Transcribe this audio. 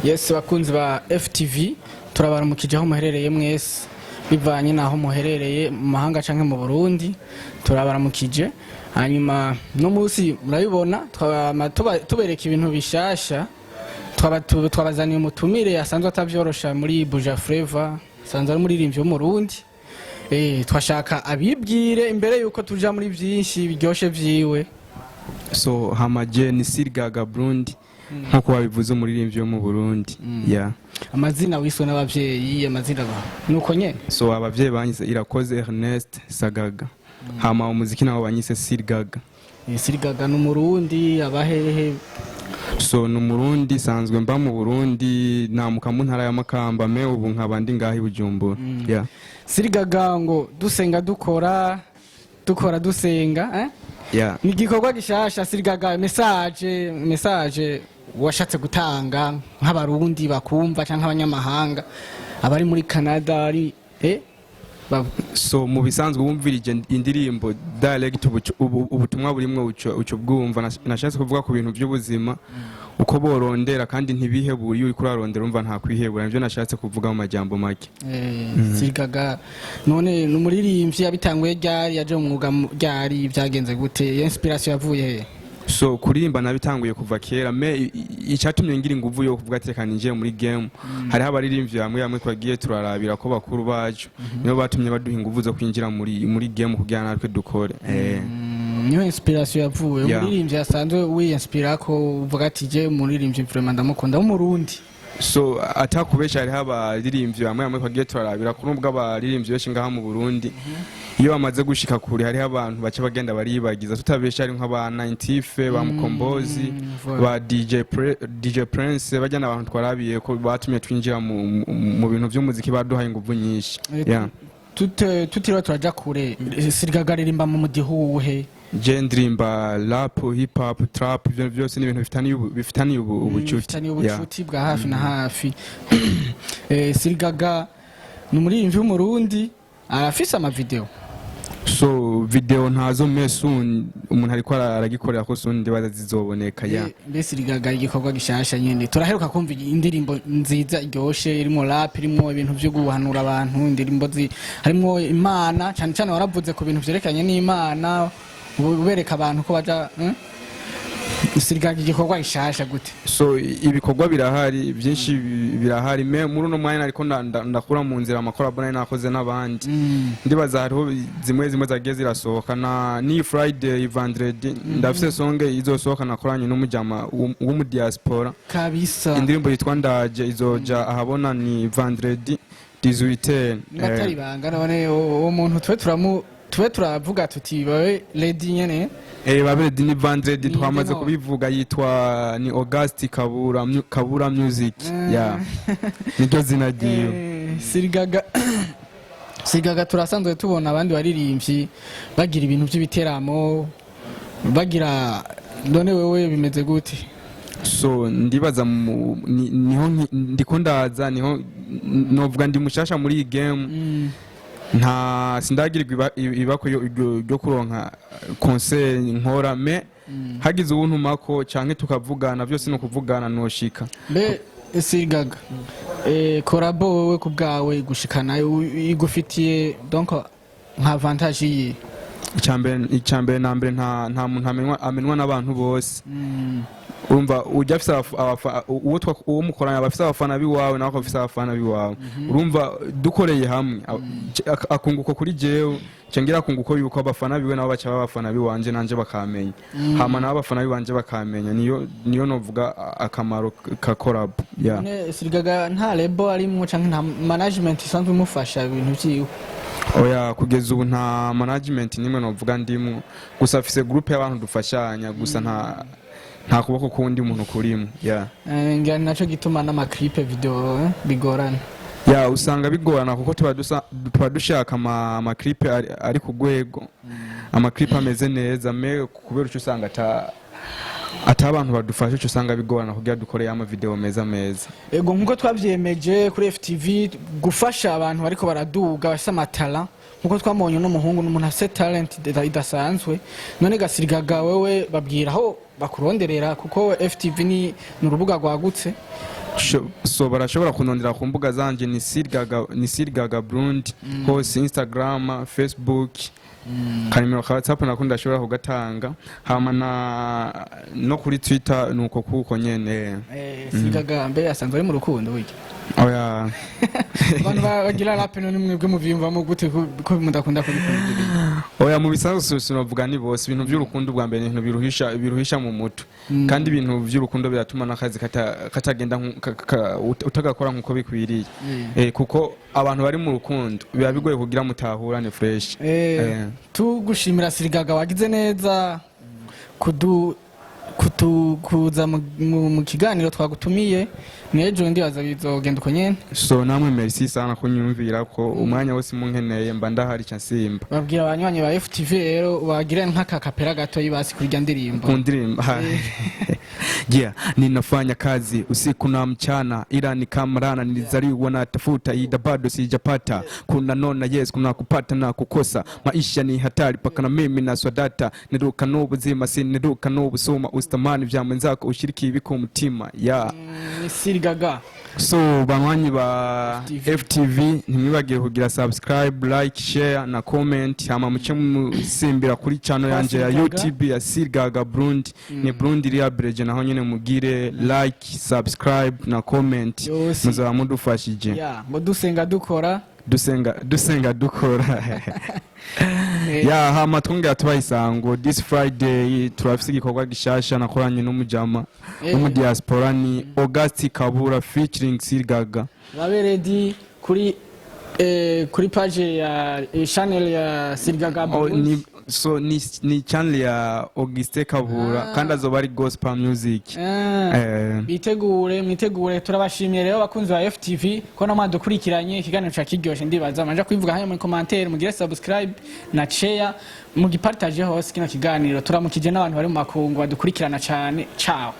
Yes, bakunzi ba FTV turabaramukije aho muherereye mwese bivanye naho muherereye mu mahanga canke mu Burundi turabaramukije. Hanyuma no musi murabibona tubereka ibintu bishasha twabazaniye umutumire asanzwe atavyorosha muri Buja Flavor, sanzwe ari muririmbyi w'umurundi. Twashaka abibwire imbere yuko tuja muri vyinshi biryoshe vyiwe. So hamaje ni Sirgaga Burundi nkuko babivuze umuririmbyi wo mu Burundi. Amazina wiswe n'abavyeyi, amazina nuko nye. So abavyeyi banyise Irakoze Ernest Sagaga. Hama umuziki nawo banyise Sirgaga. Sirgaga n'umurundi abahehe. So n'umurundi sanzwe mba mu Burundi namuka mu ntara ya Makamba me ubu nkabandi ngahi Bujumbura. Sirgaga ngo dusenga dusenga ni igikorwa gishasha. Sirgaga message washatse gutanga nk'abarundi bakumva canke abanyamahanga abari muri Canada ari so mu bisanzwe wumvirije indirimbo direct ubutumwa burimwe uco bwumva nashatse kuvuga ku bintu by'ubuzima uko borondera kandi ntibihebura uri kurarondera umva nta kwihebura nivyo nashatse kuvuga mu majambo make. Sirgaga none n'umuririmbyi yabitanguye ryari yaje mu mwuga ryari byagenze gute inspiration yavuye he? So kurimba nabitanguye kuva kera me icatumye ngira inguvu yo kuvuga tekana nje muri game hari abaririmbyi hamwe twagiye turarabira ko bakuru bacu niyo batumye baduha inguvu zo kwinjira muri game kugira natwe dukore. Niyo inspiration yavuye umuririmbyi asanzwe winspira ko uvuga ati je umuririmbyi vraiment ndamukunda w'umurundi. So atakubesha hari abaririmbyi hamwe twagiye turarabira ko nubwo abaririmbyi benshi ngaha mu Burundi iyo bamaze gushika kuri hari abantu bace bagenda baribagiza tutabesha ari nk'abana Intife ba Mukombozi ba DJ Prince bajyana abantu twarabiye ko batumye twinjira mu bintu by'umuziki baduhaye inguvu nyinshi. Tutiro turaja kure. Sirgaga ririmba mu mudihuhe gendrimba rap hip hop trap ibyo byose ni ibintu bifitaniye ubucuti bwa hafi na hafi. Sirgaga n'umuririmbyi w'umurundi arafise ama video. So video ntazo mesun umuntu ariko aragikorera ko sundi bazizoboneka mbese Sirgaga igikorwa gishasha nyene turaheruka kumva indirimbo nziza iryoshe irimo rap irimo ibintu byo guhanura abantu indirimbo harimo Imana cyane cyane waravuze ku bintu vyerekanye n'Imana ubereka abantu ko baja Sirgaga igikorwa gishasha gute? So ibikorwa birahari byinshi birahari me muri no mwanya ariko ndakura mu nzira amakora bona nakoze n'abandi ndibaza hariho zimwe zagiye zirasohoka na ni Friday Vendredi ndafise songe izosohoka nakoranye n'umujama wo mu diaspora kabisa indirimbo yitwa Ndaje izoja ahabona ni Vendredi 18 batari banga none uwo muntu twe turavuga tuti bawe lady nyene babe ni Vendredi twamaze kubivuga yitwa ni August Kabura Music niryo zina giyo. Sirgaga turasanzwe tubona abandi baririmbyi bagira ibintu by'ibiteramo bagira none wewe bimeze gute? So ndibaza niho ndiko ndaza niho novuga ndi mushasha muri iyi game nta sindagirirwa ibako yo kuronka concert nkora me hagize ubuntu mako canke tukavugana byose no kuvugana noshika. Sirgaga korabo wewe kubgawe gushikana igufitiye donc nka avantage yi icambere nambere nta muntu amenwa n'abantu bose. Urumva ujya afisa uwo mukoranya abafisa abafana biwawe naho afisa abafana biwawe urumva dukoreye hamwe akunguko kuri jewe cengira akunguko yuko abafana biwe nabo baca abafana biwanje nanje bakamenya hama nabo abafana biwanje bakamenya niyo novuga akamaro ka collab. Sirgaga nta label arimwo canke nta management isanzwe mufasha ibintu vyiwe? Oya kugeza ubu nta management nimwe novuga ndimwo gusa afise groupe y'abantu dufashanya gusa nta kuboko kundi umuntu kurimo. Ngani naco gituma n'amaclip video bigorana. Usanga bigorana kuko tuba dushaka amaclip ari ku rwego amaclip ameze neza me kubera uco usanga ata abantu badufasha uco usanga bigorana kugira dukoreye ama video meza. Ego nkuko twavyemeje kuri FTV gufasha abantu bariko baraduga basa matala nkuko twamubonye n'umuhungu n'umuntu afite talent idasanzwe. None Sirgaga wewe babwira aho bakuronderera kuko FTV ni urubuga rwagutse so barashobora kunondera ku mbuga zanje ni Sirgaga Burundi hose Instagram, Facebook, kanimero ka WhatsApp nakunda ashobora kugatanga hama no kuri Twitter nuko kuko nyene Sirgaga mbe asanzwe ari mu rukundo wiki oya abantu bagira rap no nimwe mu vyumvamo gute ko mudakunda kubikora oya mu bisanzwe sinovuga ni bose ibintu by'urukundo bwa mbere ibintu biruhisha mu mutu kandi ibintu by'urukundo biratuma nakazi katagenda utagakora nkuko bikwiriye kuko abantu bari mu rukundo biba bigoye kugira mutahurane fresh tugushimira Sirgaga wagize neza kuza mu kiganiro twagutumiye nejo ndibaza bizogenda uko nyene so namwe merci sana kunyumvira ko umwanya wose munkeneye mba ndahari cyansimba babwira abanywanyi ba FTV rero wagira nk'aka kapera gato yibasi kurya ndirimbo yeah ninafanya kazi usiku na mchana ila ni kamarana nilizaliwa na tafuta ida bado sijapata kuna nona yes kuna kupata na kukosa maisha ni hatari paka na mimi na swadata niruka n'ubuzima siniruka n'ubusuma ustamani vya mwenzako ushiriki ibiko umutima yeah Sirgaga so banywanyi ba FTV ntimwibagiye kugira subscribe like share na comment hama muce musimbira kuri channel yanje ya YouTube ya Sirgaga Burundi ni Burundi Liabrege naho nyene mugire like subscribe na comment muzaba mudufashije ngo dusenga dukora ya hama twongera tubayisango this Friday turafise igikorwa gishasha nakoranye n'umujama mu diaspora ni August Kabura featuring Sirgaga babe ready kuri page ya channel ya Sirgaga so ni channel ya Auguste Kabura kandi azoba ari gospel music mwitegure turabashimiye rero bakunzi ba FTV ko namwadukurikiranye ikiganiro ca kiryoshe ndibaza manje kwivuga hano muri commentaire mugire subscribe na share mugipartage hose kino kiganiro turamukije n'abantu bari mu makungu badukurikirana cyane ciao